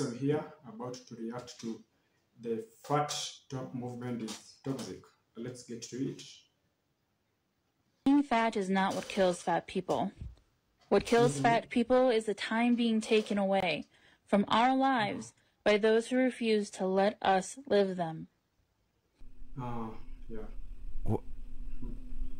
section here about to react to the FatTok movement is toxic. Let's get to it. Being fat is not what kills fat people. What kills fat people is the time being taken away from our lives by those who refuse to let us live them. Yeah.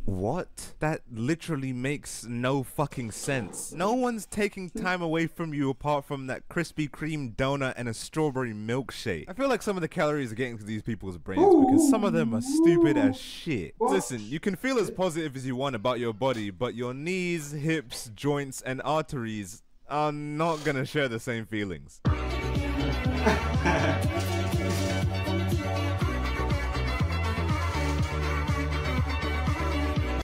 What? That literally makes no fucking sense. No one's taking time away from you apart from that Krispy Kreme donut and a strawberry milkshake. I feel like some of the calories are getting to these people's brains because some of them are stupid as shit. Listen, you can feel as positive as you want about your body, but your knees, hips, joints, and arteries are not gonna share the same feelings.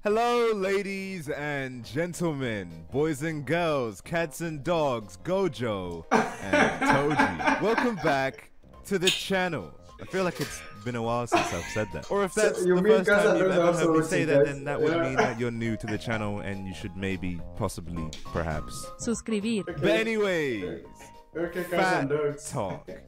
Hello ladies and gentlemen, boys and girls, cats and dogs, Gojo and Toji. Welcome back to the channel. I feel like it's been a while since I've said that. Or if that's the first time you've ever heard me say that, then that would mean that you're new to the channel and you should maybe, possibly, perhaps suscribir. But anyways, FatTok.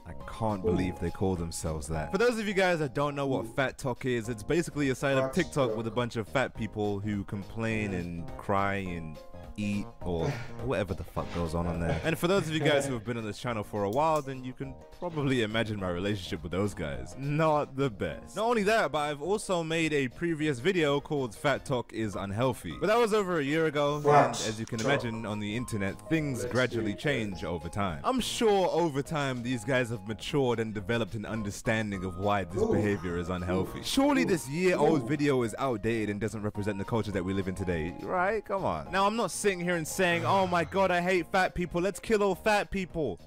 I can't believe they call themselves that. For those of you guys that don't know what FatTok is, it's basically a site of TikTok with a bunch of fat people who complain and cry and eat or whatever the fuck goes on there. And for those of you guys who have been on this channel for a while, then you can probably imagine my relationship with those guys. Not the best. Not only that, but I've also made a previous video called FatTok is Unhealthy. But that was over a year ago, and as you can imagine on the internet, things gradually change over time. I'm sure over time these guys have matured and developed an understanding of why this behavior is unhealthy. Surely this year-old video is outdated and doesn't represent the culture that we live in today, right? Come on. Now, I'm not sitting here and saying, oh my god, I hate fat people, let's kill all fat people.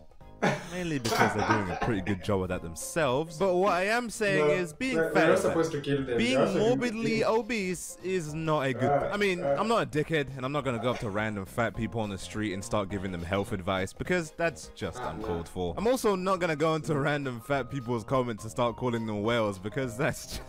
Mainly because they're doing a pretty good job of that themselves. But what I am saying is being fat, being morbidly obese is not a good thing. I mean, I'm not a dickhead and I'm not gonna go up to random fat people on the street and start giving them health advice because that's just uncalled for. I'm also not gonna go into random fat people's comments and start calling them whales because that's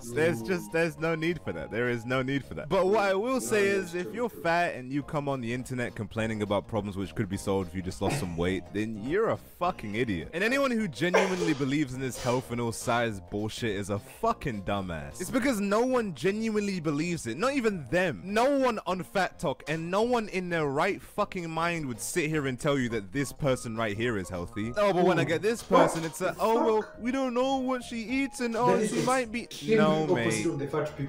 just, there's no need for that. There is no need for that. But what I will say is if you're fat and you come on the internet complaining about problems which could be solved if you just lost some weight, then you're a fucking idiot. And anyone who genuinely believes in this health and all size bullshit is a fucking dumbass. It's because no one genuinely believes it. Not even them. No one on FatTok and no one in their right fucking mind would sit here and tell you that this person right here is healthy. Oh, but when I get this person, it's a, oh, well, we don't know what she eats and oh, she might be... No, mate.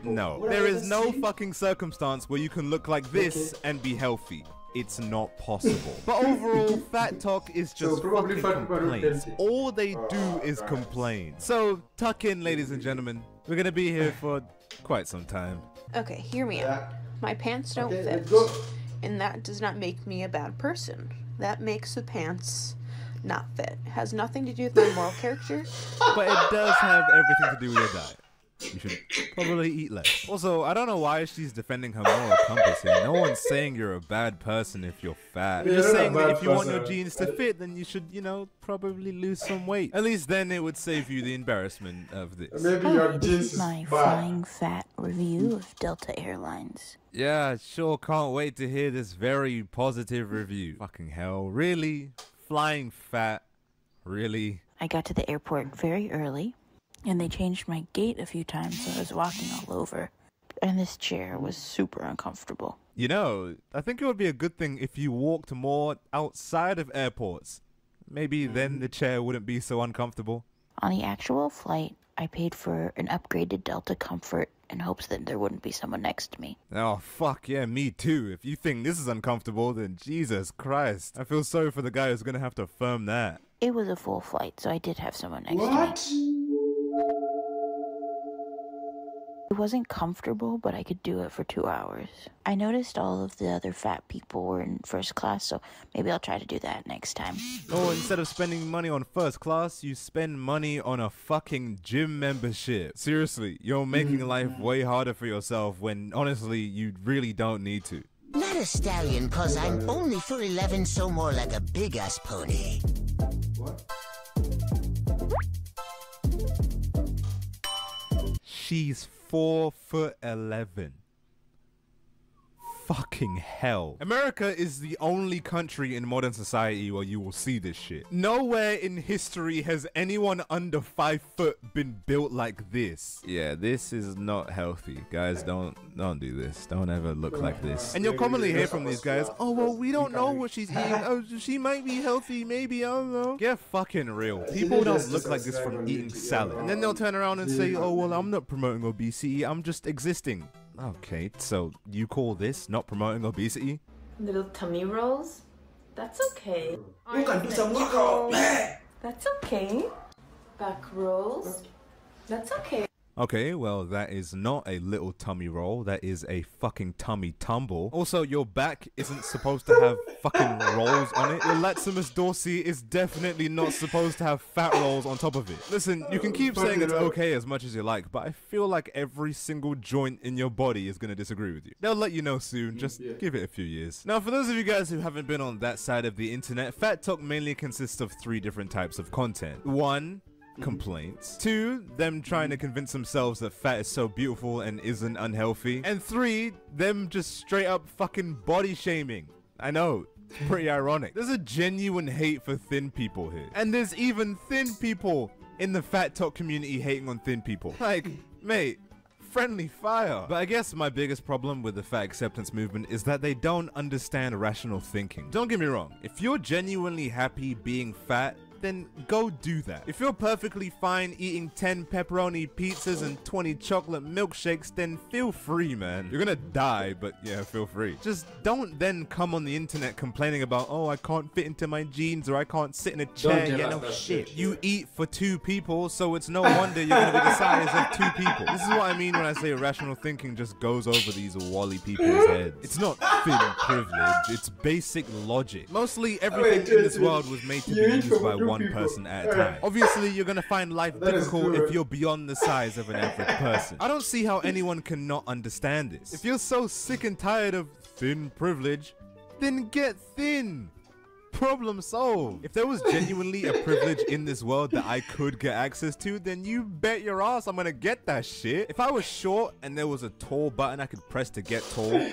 No. There is no fucking circumstance where you can look like this and be healthy. It's not possible. But overall, FatTok is just fucking complaints. All they do is complain. So, tuck in, ladies and gentlemen. We're gonna be here for quite some time. Okay, hear me out. My pants don't fit. And that does not make me a bad person. That makes the pants not fit. It has nothing to do with my moral character. But it does have everything to do with your diet. You should probably eat less. Also, I don't know why she's defending her moral compass here. No one's saying you're a bad person if you're fat. You're just saying that if you want your jeans to fit, then you should, you know, probably lose some weight. At least then it would save you the embarrassment of this. Maybe your jeans is My flying fat review of Delta Airlines. Yeah, I sure can't wait to hear this very positive review. Fucking hell, really? Flying fat? Really? I got to the airport very early, and they changed my gait a few times, so I was walking all over. And this chair was super uncomfortable. You know, I think it would be a good thing if you walked more outside of airports. Maybe then the chair wouldn't be so uncomfortable. On the actual flight, I paid for an upgraded Delta Comfort in hopes that there wouldn't be someone next to me. Oh, fuck yeah, me too. If you think this is uncomfortable, then Jesus Christ. I feel sorry for the guy who's gonna have to firm that. It was a full flight, so I did have someone next to me. It wasn't comfortable, but I could do it for 2 hours. I noticed all of the other fat people were in first class, so maybe I'll try to do that next time. Oh, instead of spending money on first class, you spend money on a fucking gym membership. Seriously, you're making life way harder for yourself when, honestly, you really don't need to. Not a stallion, cause I'm only 4'11", so more like a big-ass pony. What? She's 4'11". fucking hell. America is the only country in modern society where you will see this shit. Nowhere in history has anyone under 5 foot been built like this. Yeah, this is not healthy. Guys, don't do this. Don't ever look like this. And you'll commonly hear from these guys, oh, well, we don't know what she's eating. Oh, she might be healthy, maybe, I don't know. Get fucking real. People don't look like this from eating salad. And then they'll turn around and say, oh, well, I'm not promoting obesity. I'm just existing. Okay, so you call this not promoting obesity? Little tummy rolls? That's okay. You can do some workout. That's okay. Back rolls? That's okay. Okay, well, that is not a little tummy roll. That is a fucking tummy tumble. Also, your back isn't supposed to have fucking rolls on it. Your latissimus dorsi is definitely not supposed to have fat rolls on top of it. Listen, you can keep saying it's okay as much as you like, but I feel like every single joint in your body is going to disagree with you. They'll let you know soon. Just give it a few years. Now, for those of you guys who haven't been on that side of the internet, FatTok mainly consists of 3 different types of content. 1, complaints. 2, them trying to convince themselves that fat is so beautiful and isn't unhealthy. And 3, them just straight up fucking body shaming. I know, pretty ironic. There's a genuine hate for thin people here. And there's even thin people in the FatTok community hating on thin people. Like, mate, friendly fire. But I guess my biggest problem with the fat acceptance movement is that they don't understand rational thinking. Don't get me wrong, if you're genuinely happy being fat, then go do that. If you're perfectly fine eating 10 pepperoni pizzas and 20 chocolate milkshakes, then feel free, man. You're gonna die, but yeah, feel free. Just don't then come on the internet complaining about, oh, I can't fit into my jeans or I can't sit in a chair. Yeah, no shit. You eat for 2 people, so it's no wonder you're gonna be the size of 2 people. This is what I mean when I say rational thinking just goes over these wally people's heads. It's not thin privilege, it's basic logic. Mostly everything in this world was made to be used by one person at a time. Obviously, you're gonna find life difficult if you're beyond the size of an average person. I don't see how anyone can not understand this. If you're so sick and tired of thin privilege, then get thin. Problem solved. If there was genuinely a privilege in this world that I could get access to, then you bet your ass I'm gonna get that shit. If I was short and there was a tall button I could press to get tall,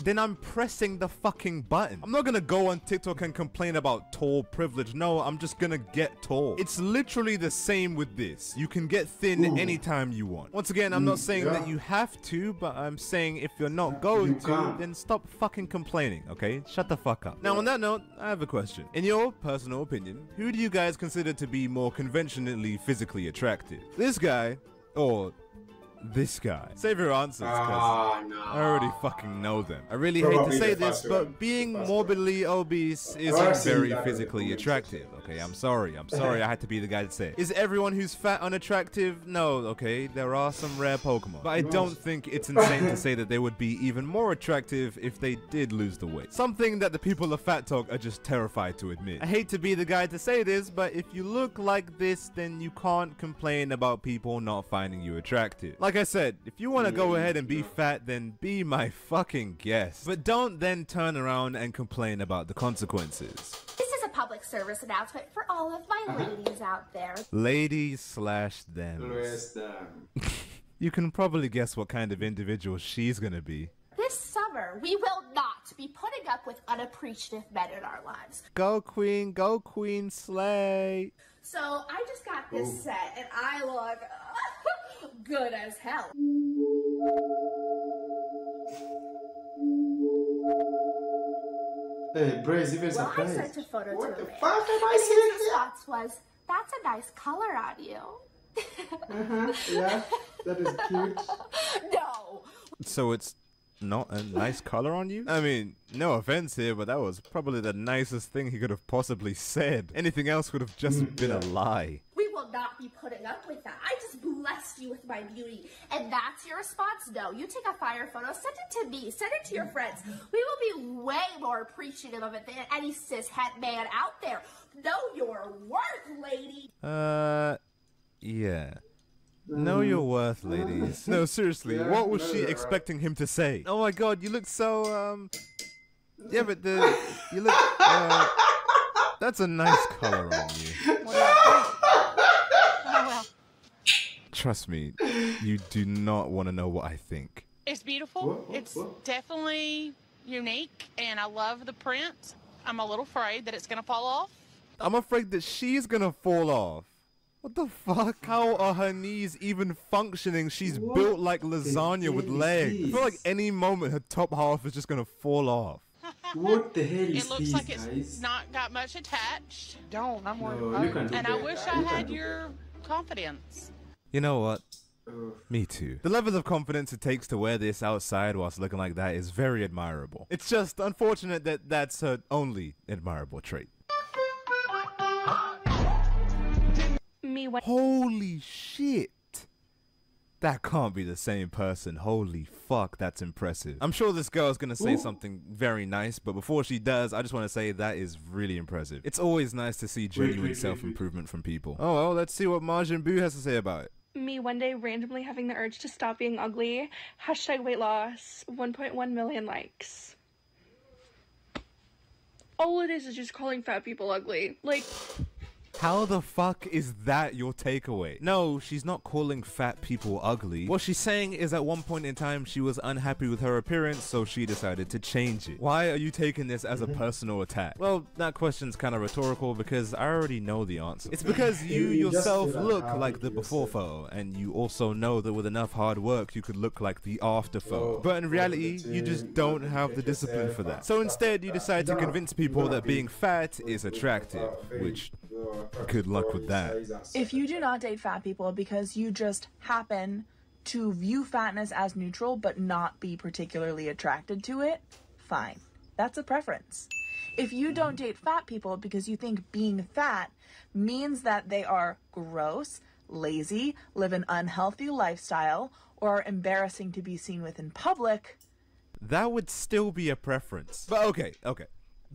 then I'm pressing the fucking button. I'm not gonna go on TikTok and complain about tall privilege. No, I'm just gonna get tall. It's literally the same with this. You can get thin anytime you want. Once again, I'm not saying that you have to, but I'm saying if you're not going to, then stop fucking complaining, okay? Shut the fuck up. Now, on that note, I have a question. In your personal opinion, who do you guys consider to be more conventionally physically attractive? This guy or this guy? Save your answers, because I already fucking know them. I really hate to say this, but being morbidly obese isn't very physically attractive. Okay, I'm sorry I had to be the guy to say it. Is everyone who's fat unattractive? No, okay, there are some rare Pokemon. But I don't think it's insane to say that they would be even more attractive if they did lose the weight. Something that the people of FatTok are just terrified to admit. I hate to be the guy to say this, but if you look like this, then you can't complain about people not finding you attractive. Like I said, if you want to go ahead and be fat, then be my fucking guest. But don't then turn around and complain about the consequences. This is a public service announcement for all of my ladies out there. Ladies/them. You can probably guess what kind of individual she's gonna be. This summer, we will not be putting up with unappreciative men in our lives. Go queen, slay. So I just got this set, and I look good as hell. Hey, Braze, even Well, I surprised. sent a photo What to the him, fuck am I and seeing his response was, "That's a nice color on you." Yeah, that is cute. No. So it's not a nice color on you? I mean, no offense here, but that was probably the nicest thing he could have possibly said. Anything else would have just been a lie. We will not be putting up with that. I just blessed you with my beauty. And that's your response? No. You take a fire photo, send it to me, send it to your friends. We will be way more appreciative of it than any cishet man out there. Know your worth, lady. Yeah. Know your worth, ladies. No, seriously, what was she expecting him to say? Oh my god, you look so, yeah, but you look, that's a nice color on you. Oh, well. Trust me, you do not want to know what I think. It's beautiful. It's definitely unique, and I love the print. I'm a little afraid that it's going to fall off. I'm afraid that she's gonna fall off. What the fuck? How are her knees even functioning? She's built like lasagna with legs. I feel like any moment her top half is just gonna fall off. What the hell is It looks this, like it's guys? not got much attached. I'm worried No, about you it. can do And I better. wish You I can had do your confidence. You know what? better. Me too. The level of confidence it takes to wear this outside whilst looking like that is very admirable. It's just unfortunate that that's her only admirable trait. Holy shit! That can't be the same person. Holy fuck, that's impressive. I'm sure this girl's gonna say something very nice, but before she does, I just want to say that is really impressive. It's always nice to see genuine self-improvement from people. Oh well, let's see what Majin Buu has to say about it. Me one day randomly having the urge to stop being ugly. Hashtag weight loss. 1.1 million likes. All it is just calling fat people ugly. Like... How the fuck is that your takeaway? No, she's not calling fat people ugly. What she's saying is at one point in time she was unhappy with her appearance, so she decided to change it. Why are you taking this as a personal attack? Well, that question's kind of rhetorical because I already know the answer. It's because you yourself look like the before photo, and you also know that with enough hard work you could look like the after photo. But in reality, you just don't have the discipline for that. So instead, you decide to convince people that being fat is attractive, which... good luck with that. If you do not date fat people because you just happen to view fatness as neutral but not be particularly attracted to it, fine. That's a preference. If you don't date fat people because you think being fat means that they are gross, lazy, live an unhealthy lifestyle, or are embarrassing to be seen with in public, that would still be a preference. But okay.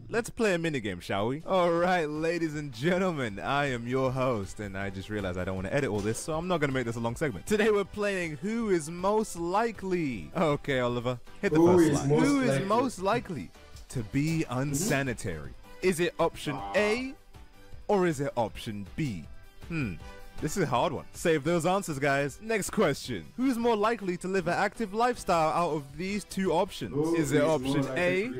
Let's play a minigame, shall we? Alright, ladies and gentlemen, I am your host, and I just realized I don't want to edit all this, so I'm not going to make this a long segment. Today we're playing Who is Most Likely? Okay, Oliver, hit the first slide. Who is most likely to be unsanitary? Is it option A, or is it option B? This is a hard one. Save those answers, guys. Next question. Who's more likely to live an active lifestyle out of these two options? Is it option A,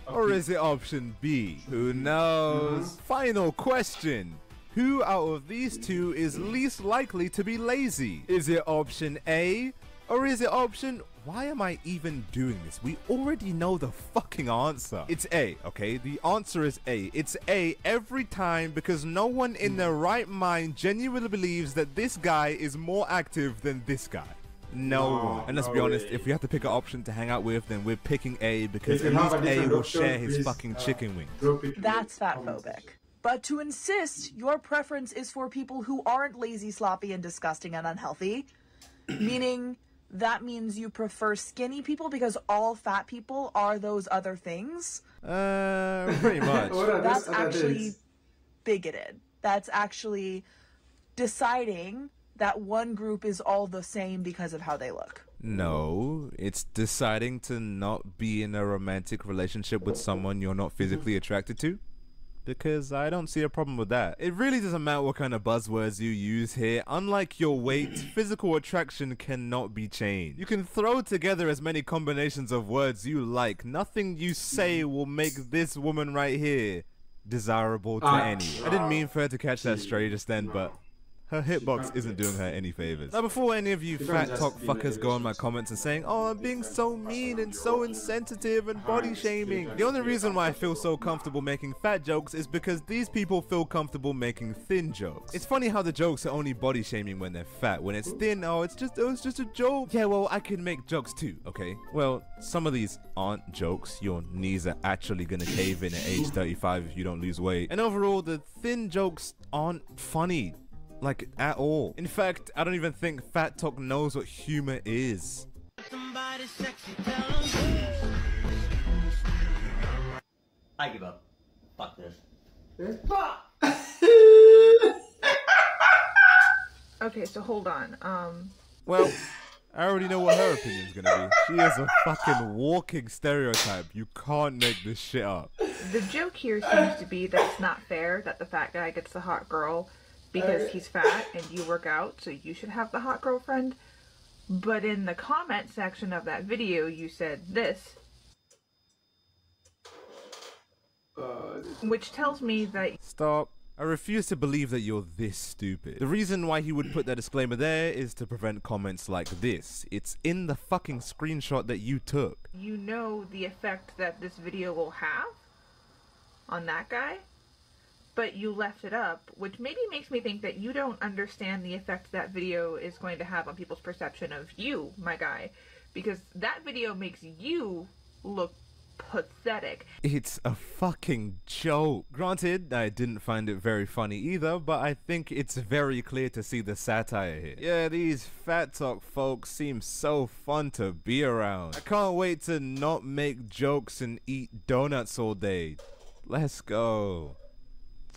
or is it option B? Who knows? Final question. Who out of these two is least likely to be lazy? Is it option A, or is it option... Why am I even doing this? We already know the fucking answer. It's A, okay? The answer is A. It's A every time because no one in their right mind genuinely believes that this guy is more active than this guy. No one. And let's be honest, if we have to pick an option to hang out with, then we're picking A because at least A will share his fucking chicken wings. that's fatphobic. But to insist your preference is for people who aren't lazy, sloppy, and disgusting and unhealthy, meaning that means you prefer skinny people because all fat people are those other things? Pretty much. That's actually bigoted. That's actually deciding that one group is all the same because of how they look. No, it's deciding to not be in a romantic relationship with someone you're not physically attracted to. Because I don't see a problem with that. It really doesn't matter what kind of buzzwords you use here. Unlike your weight, physical attraction cannot be changed. You can throw together as many combinations of words you like. Nothing you say will make this woman right here desirable to any. I didn't mean for her to catch that stray just then, but her hitbox isn't doing her any favors. Now before any of you FatTok fuckers go on my comments and saying, oh, I'm being so mean and so insensitive and body shaming. The only reason why I feel so comfortable making fat jokes is because these people feel comfortable making thin jokes. It's funny how the jokes are only body shaming when they're fat. When it's thin, oh, it's just a joke. Yeah, well, I can make jokes too, okay? Well, some of these aren't jokes. Your knees are actually gonna cave in at age 35 if you don't lose weight. And overall, the thin jokes aren't funny. Like, at all. In fact, I don't even think FatTok knows what humor is. I give up. Fuck this. Okay, so hold on. Well, I already know what her opinion's gonna be. She is a fucking walking stereotype. You can't make this shit up. The joke here seems to be that it's not fair that the fat guy gets the hot girl because he's fat and you work out, so you should have the hot girlfriend. But in the comment section of that video, you said this. Which tells me that... Stop. I refuse to believe that you're this stupid. The reason why he would put that disclaimer there is to prevent comments like this. It's in the fucking screenshot that you took. You know the effect that this video will have on that guy, but you left it up, which maybe makes me think that you don't understand the effect that video is going to have on people's perception of you, my guy, because that video makes you look pathetic. It's a fucking joke. Granted, I didn't find it very funny either, but I think it's very clear to see the satire here. Yeah, these FatTok folks seem so fun to be around. I can't wait to not make jokes and eat donuts all day. Let's go.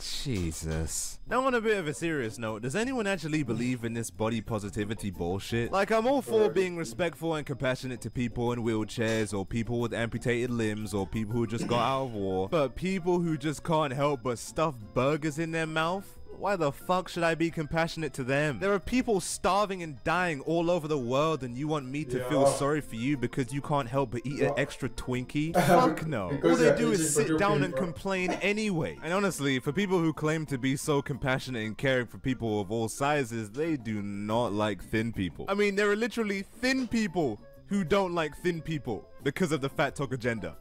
Jesus. Now on a bit of a serious note, does anyone actually believe in this body positivity bullshit? Like, I'm all for being respectful and compassionate to people in wheelchairs, or people with amputated limbs, or people who just got out of war, but people who just can't help but stuff burgers in their mouth? Why the fuck should I be compassionate to them? There are people starving and dying all over the world, and you want me to feel sorry for you because you can't help but eat an extra Twinkie? Fuck no. All they do is sit down and complain anyway. And honestly, for people who claim to be so compassionate and caring for people of all sizes, they do not like thin people. I mean, there are literally thin people who don't like thin people because of the FatTok agenda.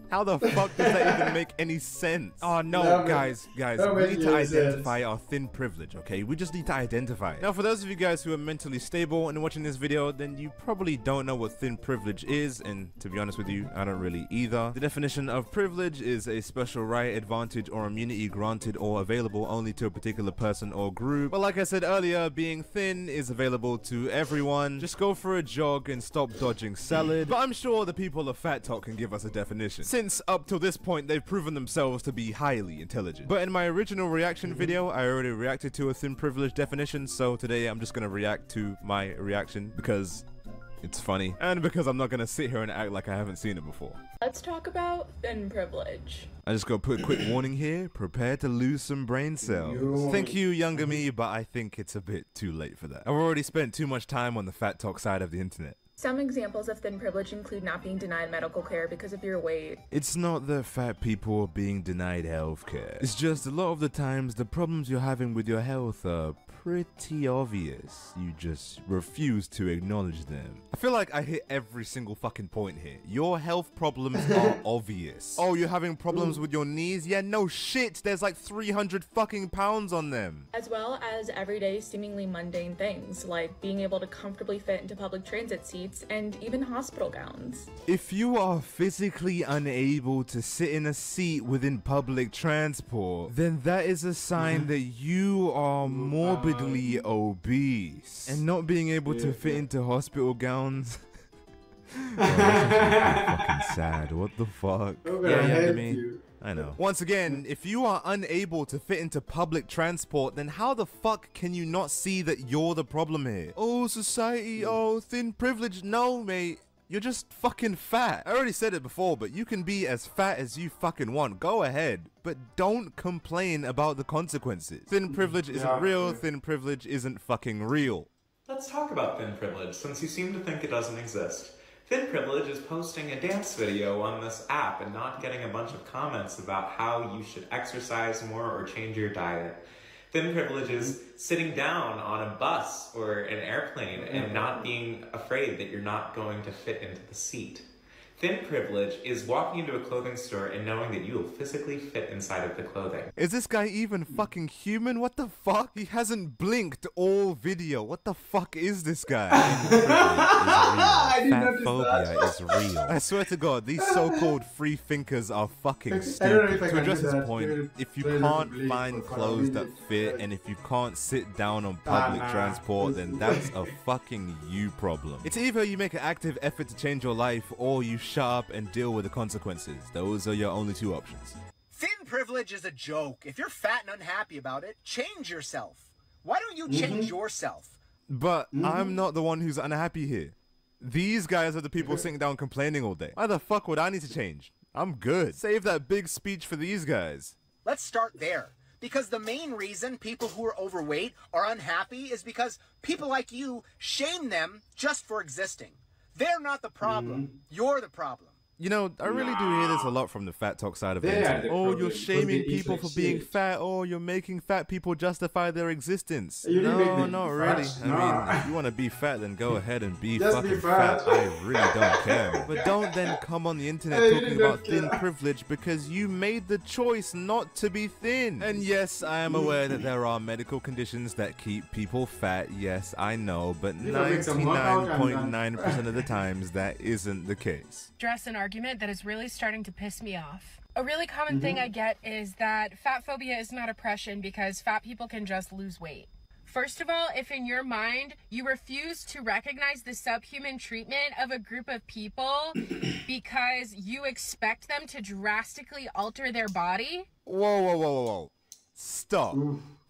How the fuck does that even make any sense? Oh no, guys, we need to identify our thin privilege, okay? We just need to identify it. Now, for those of you guys who are mentally stable and watching this video, then you probably don't know what thin privilege is, and to be honest with you, I don't really either. The definition of privilege is a special right, advantage, or immunity granted or available only to a particular person or group. But like I said earlier, being thin is available to everyone. Just go for a jog and stop dodging salad. But I'm sure the people of FatTok can give us a definition, since up till this point they've proven themselves to be highly intelligent. But in my original reaction video, I already reacted to a thin privilege definition, so today I'm just gonna react to my reaction because it's funny, and because I'm not gonna sit here and act like I haven't seen it before. Let's talk about thin privilege. I just gotta put a quick warning here, prepare to lose some brain cells. Thank you, younger me, but I think it's a bit too late for that. I've already spent too much time on the FatTok side of the internet. Some examples of thin privilege include not being denied medical care because of your weight. It's not that fat people are being denied healthcare. It's just a lot of the times the problems you're having with your health are pretty obvious. You just refuse to acknowledge them. I feel like I hit every single fucking point here. Your health problems are obvious. Oh, you're having problems with your knees? Yeah, no shit. There's like 300 fucking pounds on them. As well as everyday seemingly mundane things like being able to comfortably fit into public transit seats and even hospital gowns. If you are physically unable to sit in a seat within public transport, then that is a sign that you are morbidly obese. And not being able to fit into hospital gowns. Oh, that's fucking sad. What the fuck? Yeah, me. I know. Once again, if you are unable to fit into public transport, then how the fuck can you not see that you're the problem here? Oh, society, oh, thin privilege. No, mate. You're just fucking fat. I already said it before, but you can be as fat as you fucking want. Go ahead. But don't complain about the consequences. Thin privilege isn't real. Thin privilege isn't fucking real. Let's talk about thin privilege, since you seem to think it doesn't exist. Thin privilege is posting a dance video on this app and not getting a bunch of comments about how you should exercise more or change your diet. Thin privilege is sitting down on a bus or an airplane and not being afraid that you're not going to fit into the seat. Thin privilege is walking into a clothing store and knowing that you will physically fit inside of the clothing. Is this guy even fucking human? What the fuck? He hasn't blinked all video. What the fuck is this guy? Fat phobia is real. I swear to God, these so-called free thinkers are fucking stupid. To address this point, if you can't find clothes that fit and if you can't sit down on public transport, then that's a fucking you problem. It's either you make an active effort to change your life or you shut up and deal with the consequences. Those are your only two options. Thin privilege is a joke. If you're fat and unhappy about it, change yourself. Why don't you change yourself? But I'm not the one who's unhappy here. These guys are the people sitting down complaining all day. Why the fuck would I need to change? I'm good. Save that big speech for these guys. Let's start there. Because the main reason people who are overweight are unhappy is because people like you shame them just for existing. They're not the problem. You're the problem. You know, I really do hear this a lot from the FatTok side of the They are internet. the Oh, problem, you're because shaming they eat people like for being shit. fat. Oh, you're making fat people justify their existence. You didn't make No, them not fat. really. I No. mean, if you want to be fat, then go ahead and be Just fucking be fat. I really don't care, man. But don't then come on the internet I talking really about don't thin care. privilege because you made the choice not to be thin. And yes, I am aware that there are medical conditions that keep people fat. Yes, I know, but You know, make some workout and 99.9% of the times that isn't the case. Address an argument that is really starting to piss me off. A really common thing I get is that fat phobia is not oppression because fat people can just lose weight. First of all, if in your mind you refuse to recognize the subhuman treatment of a group of people because you expect them to drastically alter their body, Whoa, whoa, whoa, whoa, whoa. Stop.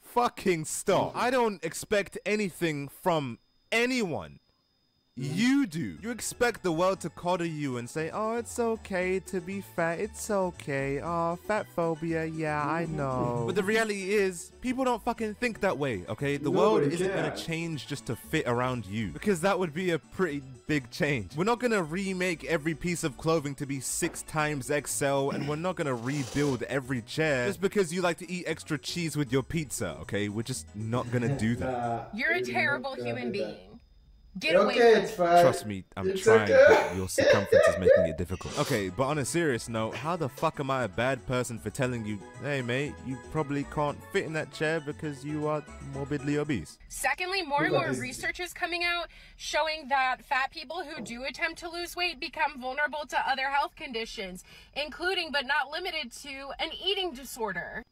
Fucking stop. I don't expect anything from anyone. You do. You expect the world to coddle you and say, oh, it's okay to be fat. It's okay. Oh, fat phobia. Yeah, I know. But the reality is, people don't fucking think that way, okay? The world Nobody isn't gonna cares. change just to fit around you. Because that would be a pretty big change. We're not gonna remake every piece of clothing to be 6 times XL, and we're not gonna rebuild every chair just because you like to eat extra cheese with your pizza, okay? We're just not gonna do that. you're a terrible human being. Get Okay, away from it's me. fine. Trust me, I'm It's trying, okay. but your circumference is making it difficult. Okay, but on a serious note, how the fuck am I a bad person for telling you, hey mate, you probably can't fit in that chair because you are morbidly obese? Secondly, more and more research is coming out showing that fat people who do attempt to lose weight become vulnerable to other health conditions, including but not limited to an eating disorder.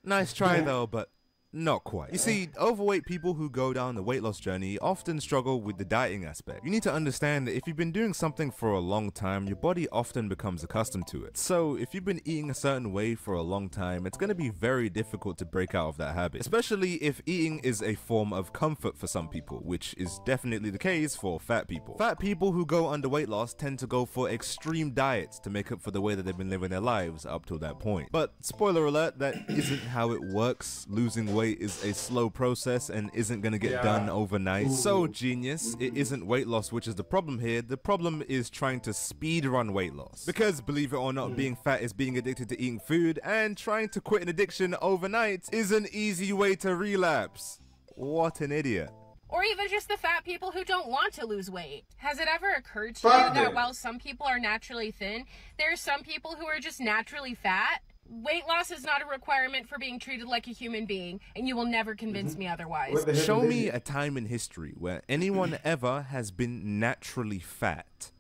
Nice try though, but not quite. You see, overweight people who go down the weight loss journey often struggle with the dieting aspect. You need to understand that if you've been doing something for a long time, your body often becomes accustomed to it. So if you've been eating a certain way for a long time, it's going to be very difficult to break out of that habit, especially if eating is a form of comfort for some people, which is definitely the case for fat people. Fat people who go under weight loss tend to go for extreme diets to make up for the way that they've been living their lives up till that point. But spoiler alert, that isn't how it works. Losing weight is a slow process and isn't going to get done overnight. So genius, it isn't weight loss which is the problem here. The problem is trying to speed run weight loss. Because believe it or not, being fat is being addicted to eating food, and trying to quit an addiction overnight is an easy way to relapse. What an idiot. Or even just the fat people who don't want to lose weight. Has it ever occurred to Fuck you that them. while some people are naturally thin, there are some people who are just naturally fat? Weight loss is not a requirement for being treated like a human being, and you will never convince me otherwise. What the hell Show do they me do? a time in history where anyone ever has been naturally fat.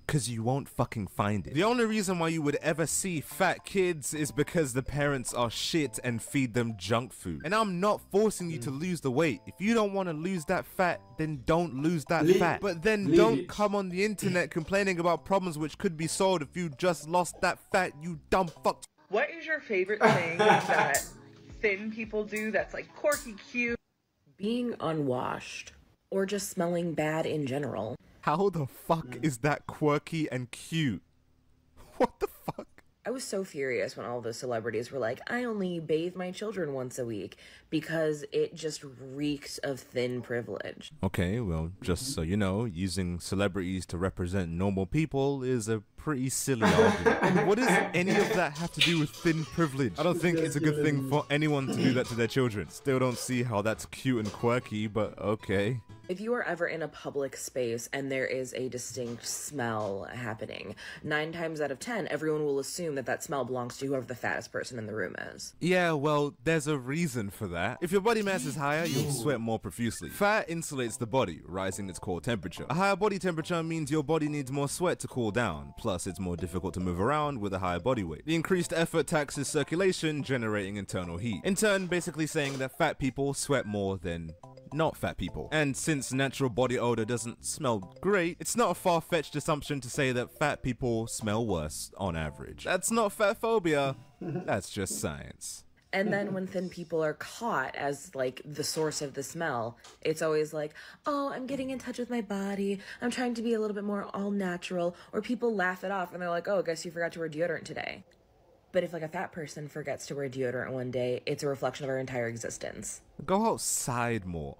Cause you won't fucking find it. The only reason why you would ever see fat kids is because the parents are shit and feed them junk food. And I'm not forcing you to lose the weight. If you don't want to lose that fat, then don't lose that fat. But then don't come on the internet complaining about problems which could be solved if you just lost that fat, you dumb fuck. What is your favorite thing that thin people do that's like quirky, cute? Being unwashed or just smelling bad in general. How the fuck is that quirky and cute? What the fuck? I was so furious when all the celebrities were like, I only bathe my children once a week, because it just reeks of thin privilege. Okay, well, just so you know, using celebrities to represent normal people is a pretty silly argument. And what does any of that have to do with thin privilege? I don't think it's a good thing for anyone to do that to their children. Still don't see how that's cute and quirky, but okay. If you are ever in a public space and there is a distinct smell happening, 9 times out of 10, everyone will assume that that smell belongs to whoever the fattest person in the room is. Yeah, well, there's a reason for that. If your body mass is higher, you'll sweat more profusely. Fat insulates the body, rising its core temperature. A higher body temperature means your body needs more sweat to cool down, plus it's more difficult to move around with a higher body weight. The increased effort taxes circulation, generating internal heat. In turn, basically saying that fat people sweat more than not fat people. And since natural body odor doesn't smell great, it's not a far-fetched assumption to say that fat people smell worse on average. That's not fat phobia, that's just science. And then when thin people are caught as like the source of the smell, it's always like, oh, I'm getting in touch with my body. I'm trying to be a little bit more all natural. Or people laugh it off and they're like, oh, I guess you forgot to wear deodorant today. But if like a fat person forgets to wear deodorant one day, it's a reflection of our entire existence. Go outside more.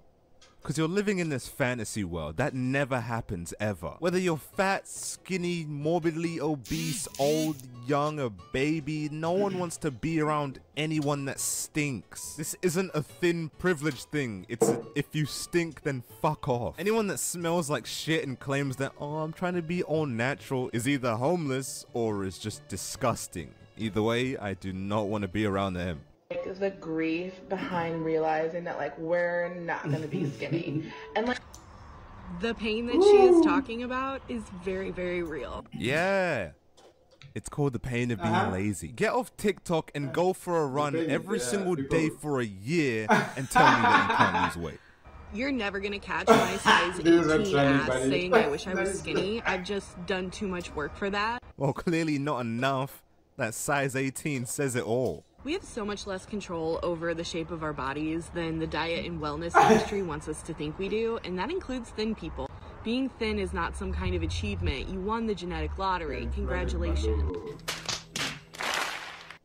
Because you're living in this fantasy world that never happens ever. Whether you're fat, skinny, morbidly obese, old, young, a baby, no one wants to be around anyone that stinks. This isn't a thin privilege thing. It's if you stink, then fuck off. Anyone that smells like shit and claims that, oh, I'm trying to be all natural is either homeless or is just disgusting. Either way, I do not want to be around them. Like the grief behind realizing that like we're not gonna be skinny, and like the pain that she is talking about is very, very real. Yeah. It's called the pain of being lazy. Get off TikTok and go for a run every single day for a year and tell me that you can't lose weight. You're never gonna catch my size 18 ass saying I wish I was skinny. I've just done too much work for that. Well, clearly not enough. That size 18 says it all. We have so much less control over the shape of our bodies than the diet and wellness industry wants us to think we do, and that includes thin people. Being thin is not some kind of achievement. You won the genetic lottery. Congratulations.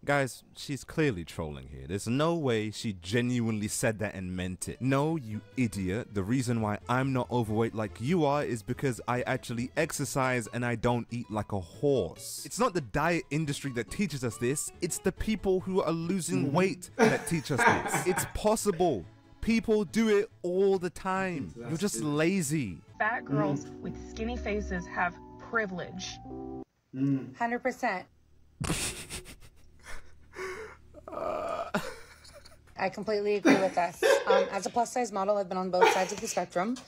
Guys, she's clearly trolling here. There's no way she genuinely said that and meant it. No, you idiot. The reason why I'm not overweight like you are is because I actually exercise and I don't eat like a horse. It's not the diet industry that teaches us this. It's the people who are losing weight that teach us this. It's possible. People do it all the time. You're just lazy. Fat girls with skinny faces have privilege. 100%. I completely agree with us. As a plus size model, I've been on both sides of the spectrum.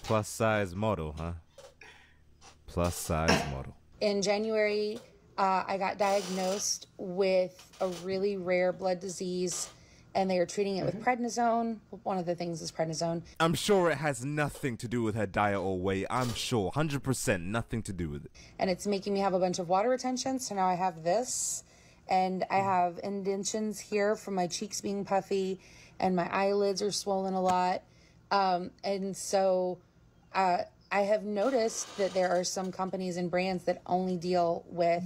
Plus size model, huh? Plus size model. In January, I got diagnosed with a really rare blood disease, and they are treating it with prednisone. One of the things is prednisone. I'm sure it has nothing to do with her diet or weight. I'm sure, 100% nothing to do with it. And it's making me have a bunch of water retention, so now I have this. And I have indentions here from my cheeks being puffy, and my eyelids are swollen a lot. And so I have noticed that there are some companies and brands that only deal with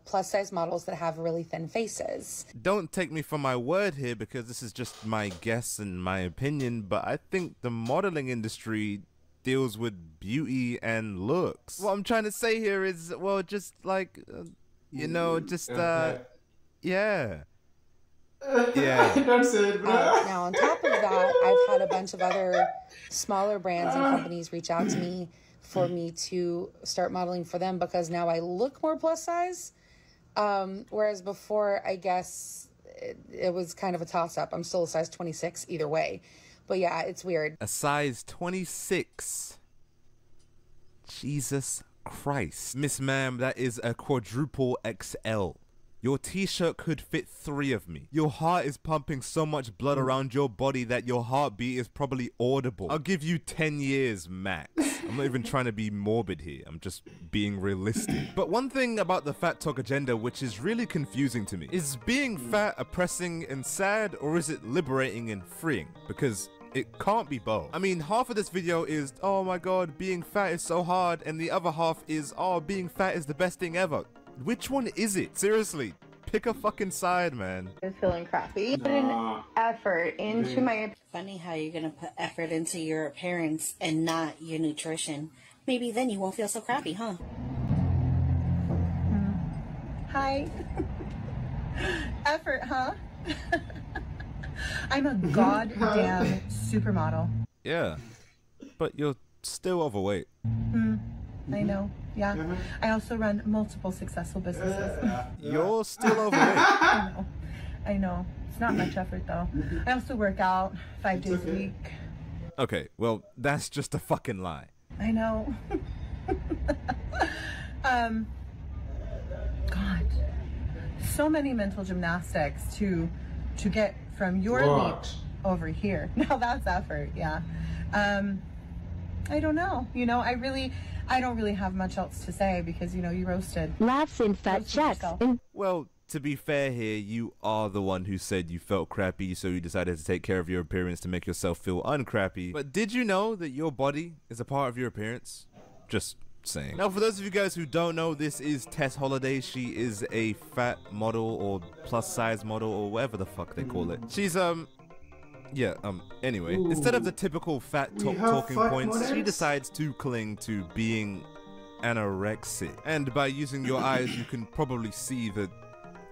plus size models that have really thin faces. Don't take me for my word here, because this is just my guess and my opinion, but I think the modeling industry deals with beauty and looks. What I'm trying to say here is, well, just like... you know, just, yeah. Yeah. Don't say it, bro. Now, on top of that, I've had a bunch of other smaller brands and companies reach out to me for me to start modeling for them, because now I look more plus size. Whereas before, I guess it was kind of a toss-up. I'm still a size 26 either way. But yeah, it's weird. A size 26? Jesus Christ. Miss ma'am, that is a quadruple XL. Your t-shirt could fit 3 of me. Your heart is pumping so much blood around your body that your heartbeat is probably audible. I'll give you 10 years max. I'm not even trying to be morbid here. I'm just being realistic. But one thing about the FatTok agenda which is really confusing to me is being fat oppressing and sad, or is it liberating and freeing? Because it can't be both. I mean, half of this video is, oh my god, being fat is so hard, and the other half is, oh, being fat is the best thing ever. Which one is it? Seriously, pick a fucking side, man. I'm feeling crappy. Put an effort into my... Funny how you're gonna put effort into your appearance and not your nutrition. Maybe then you won't feel so crappy, huh? Hi. Effort, huh? I'm a goddamn supermodel. Yeah, but you're still overweight. I know, yeah. I also run multiple successful businesses. You're still overweight. I know. It's not much effort, though. I also work out 5 days a week. Okay, well, that's just a fucking lie. I know. God. So many mental gymnastics to get from your leap over here. Now that's effort, yeah. I don't know. You know, I don't really have much else to say because, you know, you roasted. Laughs in fat checks. Well, to be fair here, you are the one who said you felt crappy, so you decided to take care of your appearance to make yourself feel uncrappy. But did you know that your body is a part of your appearance? Just saying. Now, for those of you guys who don't know, this is Tess Holiday. She is a fat model or plus size model or whatever the fuck they call it. She's Yeah, anyway, instead of the typical fat talking points, she decides to cling to being anorexic. And by using your eyes, you can probably see the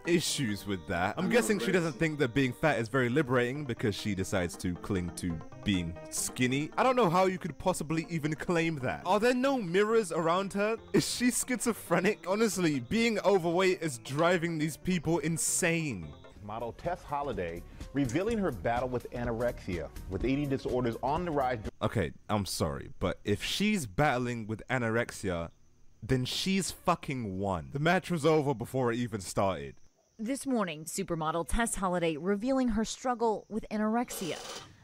issues with that. I'm guessing she doesn't think that being fat is very liberating because she decides to cling to being skinny. I don't know how you could possibly even claim that. Are there no mirrors around her? Is she schizophrenic? Honestly, being overweight is driving these people insane. Model Tess Holliday revealing her battle with anorexia, with eating disorders on the rise. Okay, I'm sorry, but if she's battling with anorexia, then she's fucking won. The match was over before it even started. This morning, supermodel Tess Holliday revealing her struggle with anorexia.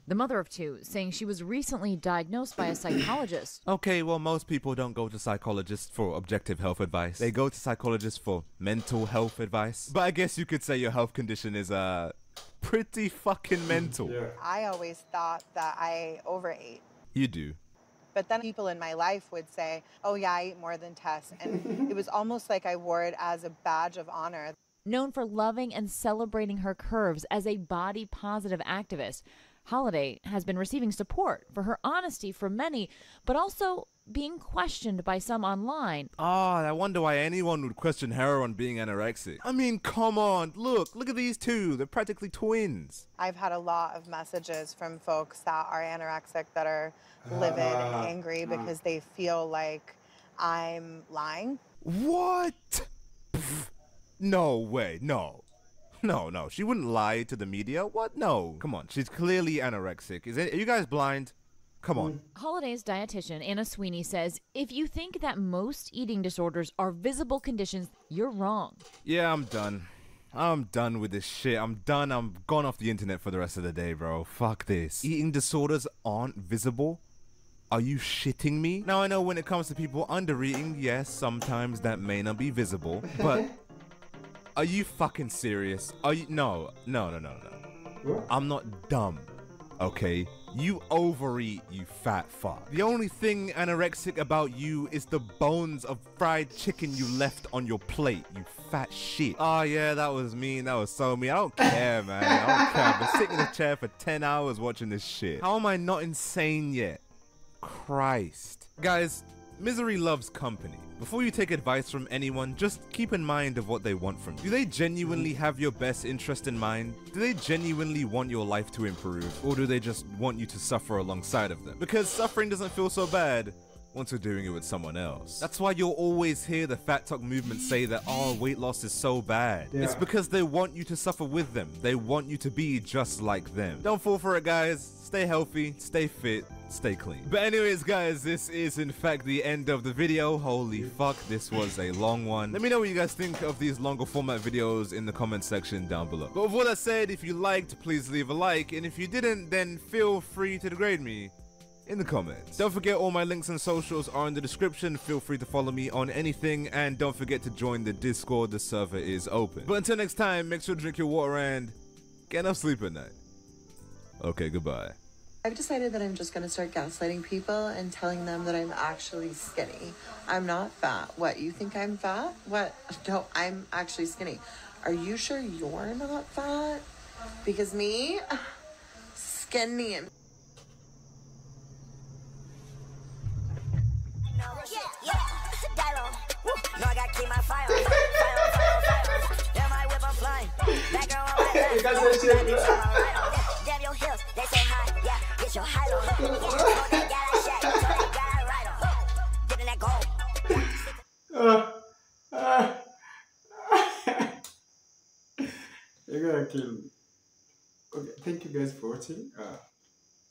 The mother of two saying she was recently diagnosed by a psychologist. Okay, well, most people don't go to psychologists for objective health advice. They go to psychologists for mental health advice. But I guess you could say your health condition is pretty fucking mental. Yeah. I always thought that I overate. You do. But then people in my life would say, oh yeah, I eat more than Tess. And it was almost like I wore it as a badge of honor. Known for loving and celebrating her curves as a body-positive activist, Holliday has been receiving support for her honesty from many, but also being questioned by some online. I wonder why anyone would question her on being anorexic. I mean, come on, look at these two. They're practically twins. I've had a lot of messages from folks that are anorexic that are livid and angry because they feel like I'm lying. What? No way, no. No, she wouldn't lie to the media. What? No. Come on, she's clearly anorexic. Are you guys blind? Come on. Holliday's dietitian, Anna Sweeney, says, if you think that most eating disorders are visible conditions, you're wrong. Yeah, I'm done. I'm done with this shit. I'm done. I'm gone off the internet for the rest of the day, bro. Fuck this. Eating disorders aren't visible? Are you shitting me? Now, I know when it comes to people under-eating, yes, sometimes that may not be visible, but... Are you fucking serious? Are you? No. What? I'm not dumb, okay? You overeat, you fat fuck. The only thing anorexic about you is the bones of fried chicken you left on your plate, you fat shit. Oh yeah, that was mean. That was so mean. I don't care, man. I don't care. I've been sitting in a chair for 10 hours watching this shit. How am I not insane yet? Christ. Guys, misery loves company. Before you take advice from anyone, just keep in mind of what they want from you. Do they genuinely have your best interest in mind? Do they genuinely want your life to improve? Or do they just want you to suffer alongside of them? Because suffering doesn't feel so bad once you're doing it with someone else. That's why you'll always hear the FatTok movement say that, oh, weight loss is so bad. Yeah. It's because they want you to suffer with them. They want you to be just like them. Don't fall for it, guys. Stay healthy, stay fit, stay clean. But anyways, guys, this is in fact the end of the video. Holy fuck, this was a long one. Let me know what you guys think of these longer format videos in the comment section down below. But with all that said, if you liked, please leave a like. And if you didn't, then feel free to degrade me in the comments. Don't forget, all my links and socials are in the description. Feel free to follow me on anything, and don't forget to join the Discord. The server is open. But until next time, make sure to drink your water and get enough sleep at night. Okay, goodbye. I've decided that I'm just going to start gaslighting people and telling them that I'm actually skinny. I'm not fat. What, you think I'm fat? What? No, I'm actually skinny. Are you sure you're not fat? Because me, skinny. No, I got keep my fire on. Fire. My whip on flying. That girl on my back. Damn your heels, they so high. Yeah, get your high low. Yeah, so they got that shit, so they got it right on. Getting that gold. You're gonna kill me. Okay, thank you guys for watching.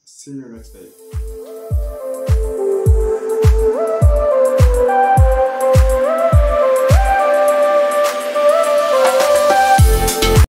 See you next time.